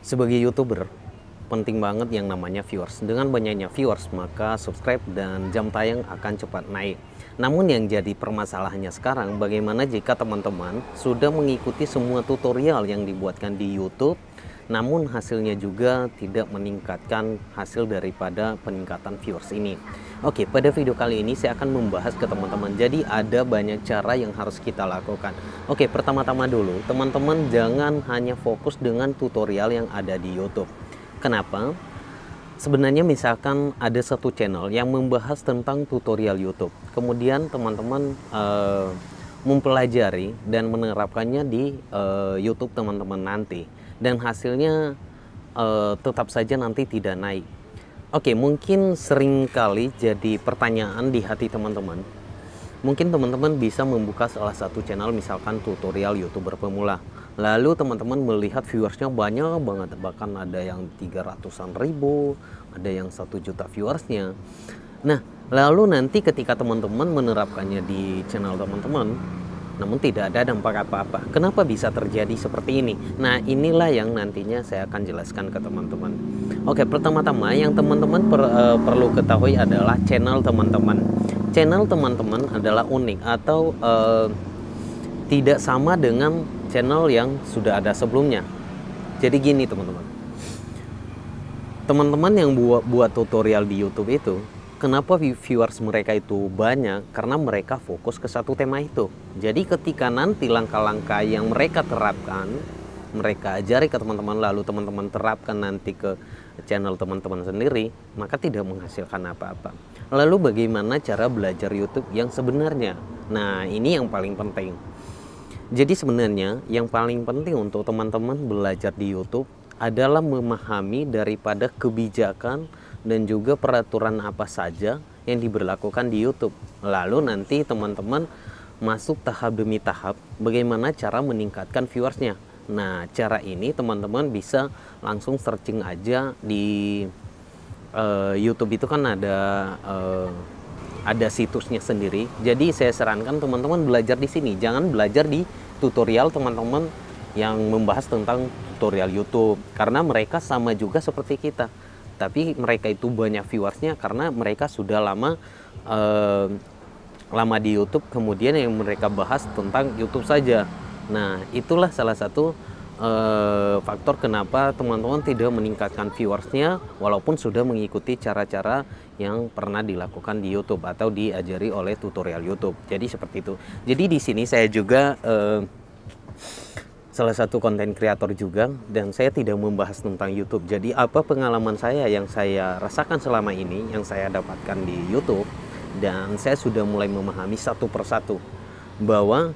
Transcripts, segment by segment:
Sebagai YouTuber, penting banget yang namanya viewers. Dengan banyaknya viewers, maka subscribe dan jam tayang akan cepat naik. Namun yang jadi permasalahannya sekarang, bagaimana jika teman-teman sudah mengikuti semua tutorial yang dibuatkan di YouTube, namun hasilnya juga tidak meningkatkan hasil daripada peningkatan viewers ini. Oke, pada video kali ini saya akan membahas ke teman-teman. Jadi ada banyak cara yang harus kita lakukan. Oke, pertama-tama dulu, teman-teman jangan hanya fokus dengan tutorial yang ada di YouTube. Kenapa? Sebenarnya misalkan ada satu channel yang membahas tentang tutorial YouTube. Kemudian teman-teman mempelajari dan menerapkannya di YouTube teman-teman nanti. Dan hasilnya tetap saja nanti tidak naik. Oke, mungkin sering kali jadi pertanyaan di hati teman-teman. Mungkin teman-teman bisa membuka salah satu channel misalkan tutorial YouTuber pemula. Lalu teman-teman melihat viewersnya banyak banget, bahkan ada yang 300-an ribu, ada yang 1 juta viewersnya. Nah, lalu nanti ketika teman-teman menerapkannya di channel teman-teman, namun tidak ada dampak apa-apa. Kenapa bisa terjadi seperti ini? Nah, inilah yang nantinya saya akan jelaskan ke teman-teman. Oke, pertama-tama yang teman-teman perlu ketahui adalah channel teman-teman. Channel teman-teman adalah unik atau tidak sama dengan channel yang sudah ada sebelumnya. Jadi gini teman-teman. Teman-teman yang buat tutorial di YouTube itu, kenapa viewers mereka itu banyak? Karena mereka fokus ke satu tema itu. Jadi ketika nanti langkah-langkah yang mereka terapkan, mereka ajari ke teman-teman, lalu teman-teman terapkan nanti ke channel teman-teman sendiri, maka tidak menghasilkan apa-apa. Lalu bagaimana cara belajar YouTube yang sebenarnya? Nah, ini yang paling penting. Jadi sebenarnya yang paling penting untuk teman-teman belajar di YouTube adalah memahami daripada kebijakan dan juga peraturan apa saja yang diberlakukan di YouTube. Lalu nanti teman-teman masuk tahap demi tahap bagaimana cara meningkatkan viewersnya. Nah, cara ini teman-teman bisa langsung searching aja di YouTube itu kan ada situsnya sendiri. Jadi saya sarankan teman-teman belajar di sini, jangan belajar di tutorial teman-teman yang membahas tentang tutorial YouTube, karena mereka sama juga seperti kita. Tapi mereka itu banyak viewersnya karena mereka sudah lama di YouTube, kemudian yang mereka bahas tentang YouTube saja. Nah, itulah salah satu faktor kenapa teman-teman tidak meningkatkan viewersnya walaupun sudah mengikuti cara-cara yang pernah dilakukan di YouTube atau diajari oleh tutorial YouTube. Jadi seperti itu. Jadi di sini saya juga salah satu konten kreator juga, dan saya tidak membahas tentang YouTube. Jadi apa pengalaman saya yang saya rasakan selama ini, yang saya dapatkan di YouTube, dan saya sudah mulai memahami satu persatu bahwa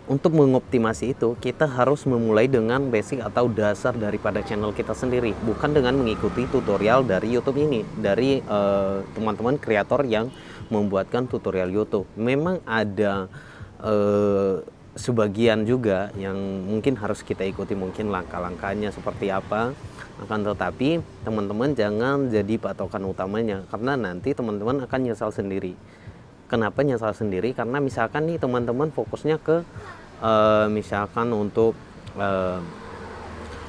untuk mengoptimasi itu kita harus memulai dengan basic atau dasar daripada channel kita sendiri, bukan dengan mengikuti tutorial dari YouTube ini, dari teman-teman kreator yang membuatkan tutorial YouTube. Memang ada sebagian juga yang mungkin harus kita ikuti, mungkin langkah-langkahnya seperti apa, akan tetapi teman-teman jangan jadi patokan utamanya, karena nanti teman-teman akan nyesal sendiri. Kenapa nyesal sendiri? Karena misalkan nih teman-teman fokusnya ke misalkan untuk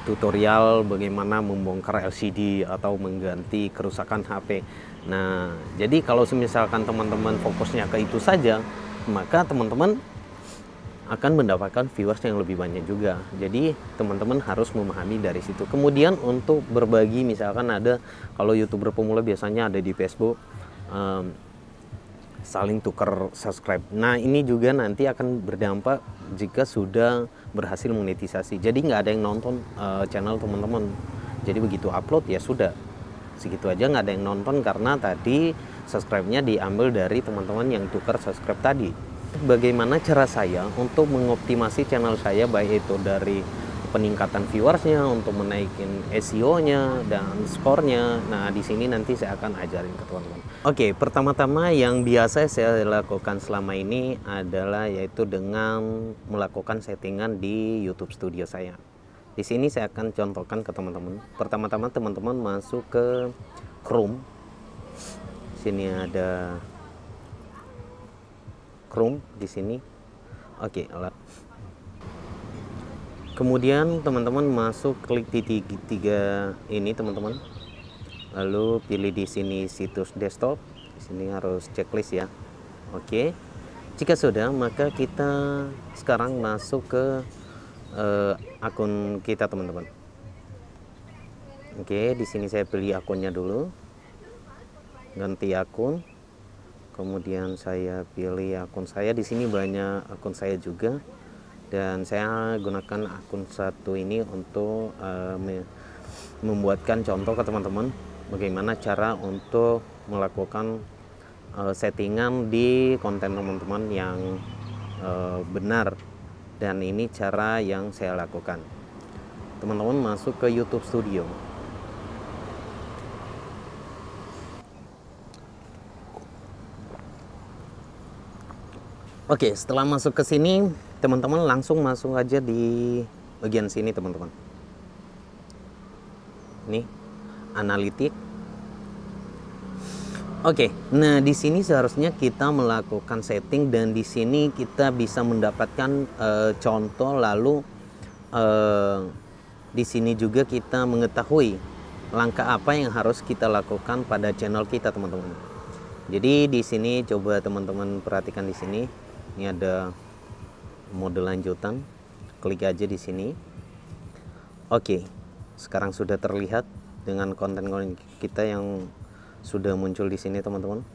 tutorial bagaimana membongkar LCD atau mengganti kerusakan HP. Nah, jadi kalau misalkan teman-teman fokusnya ke itu saja, maka teman-teman akan mendapatkan viewers yang lebih banyak juga. Jadi teman-teman harus memahami dari situ. Kemudian untuk berbagi, misalkan ada, kalau YouTuber pemula biasanya ada di Facebook, saling tukar subscribe. Nah, ini juga nanti akan berdampak jika sudah berhasil monetisasi. Jadi nggak ada yang nonton channel teman-teman. Jadi begitu upload ya sudah, segitu aja, nggak ada yang nonton karena tadi subscribe-nya diambil dari teman-teman yang tukar subscribe tadi. Bagaimana cara saya untuk mengoptimasi channel saya, baik itu dari peningkatan viewersnya, untuk menaikin SEO-nya dan skornya. Nah, di sini nanti saya akan ajarin ke teman-teman. Oke, pertama-tama yang biasa saya lakukan selama ini adalah yaitu dengan melakukan settingan di YouTube Studio saya. Di sini saya akan contohkan ke teman-teman. Pertama-tama teman-teman masuk ke Chrome. Sini ada Chrome di sini. Oke, Kemudian teman-teman masuk, klik di tiga ini teman-teman, lalu pilih di sini situs desktop. Di sini harus checklist ya. Oke, jika sudah, maka kita sekarang masuk ke akun kita teman-teman. Oke, di sini saya pilih akunnya dulu, ganti akun. Kemudian saya pilih akun saya. Di sini banyak akun saya juga, dan saya gunakan akun satu ini untuk membuatkan contoh ke teman-teman bagaimana cara untuk melakukan settingan di konten teman-teman yang benar, dan ini cara yang saya lakukan. Teman-teman masuk ke YouTube Studio. Oke, setelah masuk ke sini, teman-teman langsung masuk aja di bagian sini teman-teman. Ini analitik. Oke, nah di sini seharusnya kita melakukan setting, dan di sini kita bisa mendapatkan contoh, lalu di sini juga kita mengetahui langkah apa yang harus kita lakukan pada channel kita teman-teman. Jadi di sini coba teman-teman perhatikan di sini. Ini ada mode lanjutan, klik aja di sini. Oke, sekarang sudah terlihat dengan konten-konten kita yang sudah muncul di sini teman-teman.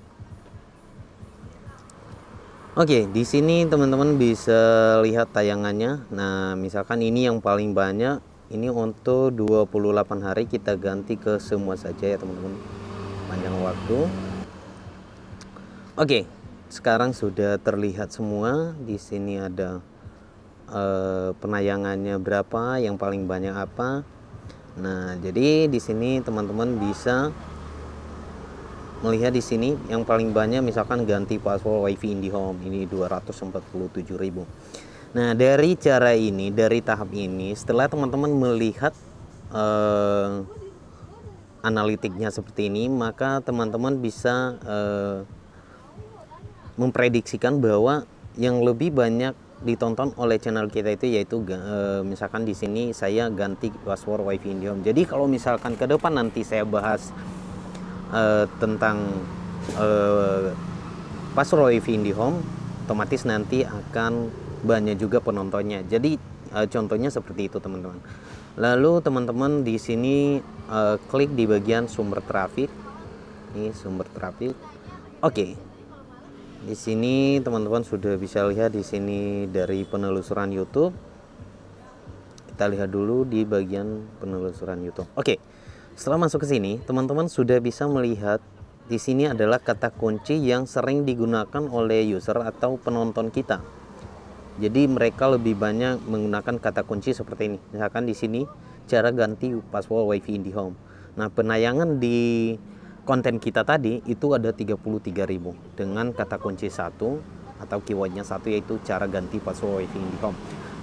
Oke, di sini teman-teman bisa lihat tayangannya. Nah, misalkan ini yang paling banyak, ini untuk 28 hari, kita ganti ke semua saja ya teman-teman, panjang waktu. Oke, sekarang sudah terlihat semua. Di sini ada penayangannya berapa, yang paling banyak apa. Nah, jadi di sini teman-teman bisa melihat di sini yang paling banyak, misalkan ganti password WiFi IndiHome ini 247.000. Nah, dari cara ini, dari tahap ini, setelah teman-teman melihat analitiknya seperti ini, maka teman-teman bisa memprediksikan bahwa yang lebih banyak ditonton oleh channel kita itu yaitu misalkan di sini saya ganti password WiFi IndiHome. Jadi kalau misalkan ke depan nanti saya bahas tentang password WiFi IndiHome, otomatis nanti akan banyak juga penontonnya. Jadi contohnya seperti itu teman-teman. Lalu teman-teman di sini klik di bagian sumber traffic. Ini sumber traffic. Oke. Di sini teman-teman sudah bisa lihat di sini dari penelusuran YouTube. Kita lihat dulu di bagian penelusuran YouTube. Oke. Setelah masuk ke sini, teman-teman sudah bisa melihat di sini adalah kata kunci yang sering digunakan oleh user atau penonton kita. Jadi mereka lebih banyak menggunakan kata kunci seperti ini. Misalkan di sini cara ganti password WiFi IndiHome. Nah, penayangan di konten kita tadi itu ada 33.000 dengan kata kunci satu atau keywordnya satu, yaitu cara ganti password WiFi IndiHome.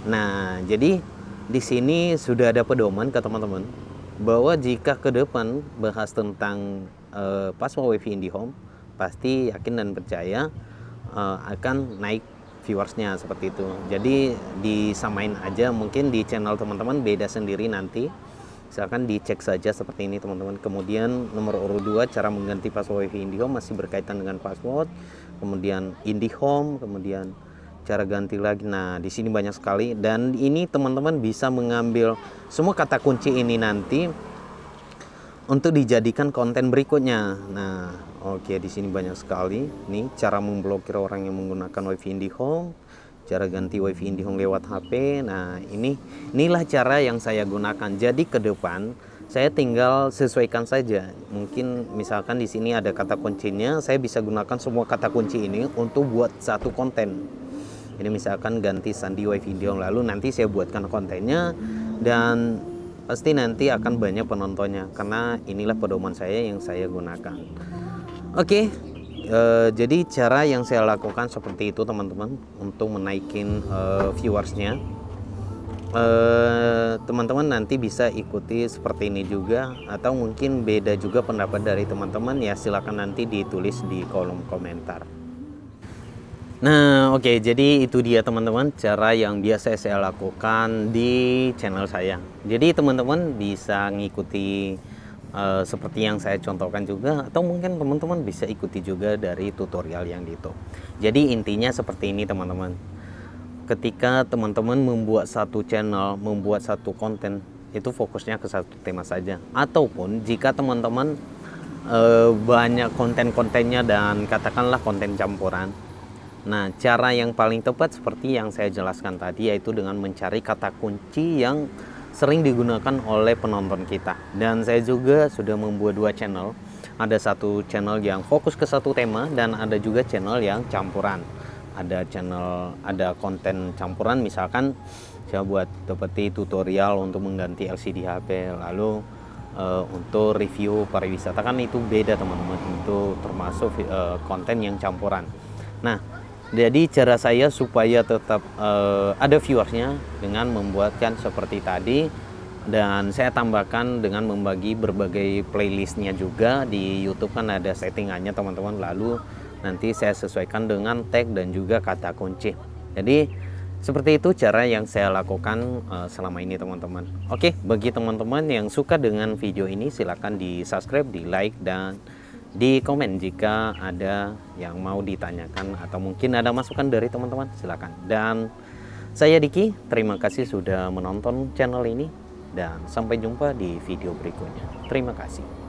Nah, jadi di sini sudah ada pedoman ke teman-teman bahwa jika ke depan bahas tentang password WiFi IndiHome, pasti yakin dan percaya akan naik viewersnya seperti itu. Jadi disamain aja, mungkin di channel teman-teman beda sendiri nanti. Silakan dicek saja seperti ini teman-teman. Kemudian nomor urut 2, cara mengganti password WiFi IndiHome masih berkaitan dengan password. Kemudian IndiHome, kemudian cara ganti lagi. Nah, di sini banyak sekali, dan ini teman-teman bisa mengambil semua kata kunci ini nanti untuk dijadikan konten berikutnya. Nah, oke, di sini banyak sekali. Nih, cara memblokir orang yang menggunakan WiFi IndiHome, cara ganti WiFi IndiHome lewat HP. Nah, inilah cara yang saya gunakan. Jadi ke depan saya tinggal sesuaikan saja. Mungkin misalkan di sini ada kata kuncinya, saya bisa gunakan semua kata kunci ini untuk buat satu konten. Ini misalkan ganti sandi WiFi IndiHome, lalu nanti saya buatkan kontennya, dan pasti nanti akan banyak penontonnya karena inilah pedoman saya yang saya gunakan. Oke. Jadi cara yang saya lakukan seperti itu teman-teman untuk menaikin viewersnya. Teman-teman nanti bisa ikuti seperti ini juga, atau mungkin beda juga pendapat dari teman-teman, ya silakan nanti ditulis di kolom komentar. Nah, oke, jadi itu dia teman-teman cara yang biasa saya lakukan di channel saya. Jadi teman-teman bisa ngikuti seperti yang saya contohkan juga, atau mungkin teman-teman bisa ikuti juga dari tutorial yang di YouTube. Jadi intinya seperti ini teman-teman. Ketika teman-teman membuat satu channel, membuat satu konten, itu fokusnya ke satu tema saja. Ataupun jika teman-teman banyak konten-kontennya dan katakanlah konten campuran. Nah, cara yang paling tepat seperti yang saya jelaskan tadi, yaitu dengan mencari kata kunci yang sering digunakan oleh penonton kita. Dan saya juga sudah membuat dua channel. Ada satu channel yang fokus ke satu tema dan ada juga channel yang campuran. Ada konten campuran, misalkan saya buat seperti tutorial untuk mengganti LCD HP, lalu untuk review pariwisata, kan itu beda teman-teman, itu termasuk konten yang campuran. Nah, jadi cara saya supaya tetap ada viewersnya dengan membuatkan seperti tadi, dan saya tambahkan dengan membagi berbagai playlistnya juga. Di YouTube kan ada settingannya teman-teman, lalu nanti saya sesuaikan dengan tag dan juga kata kunci. Jadi seperti itu cara yang saya lakukan selama ini teman-teman. Oke, bagi teman-teman yang suka dengan video ini silahkan di subscribe, di like, dan di komen jika ada yang mau ditanyakan atau mungkin ada masukan dari teman-teman, silakan. Dan saya Diki, terima kasih sudah menonton channel ini dan sampai jumpa di video berikutnya. Terima kasih.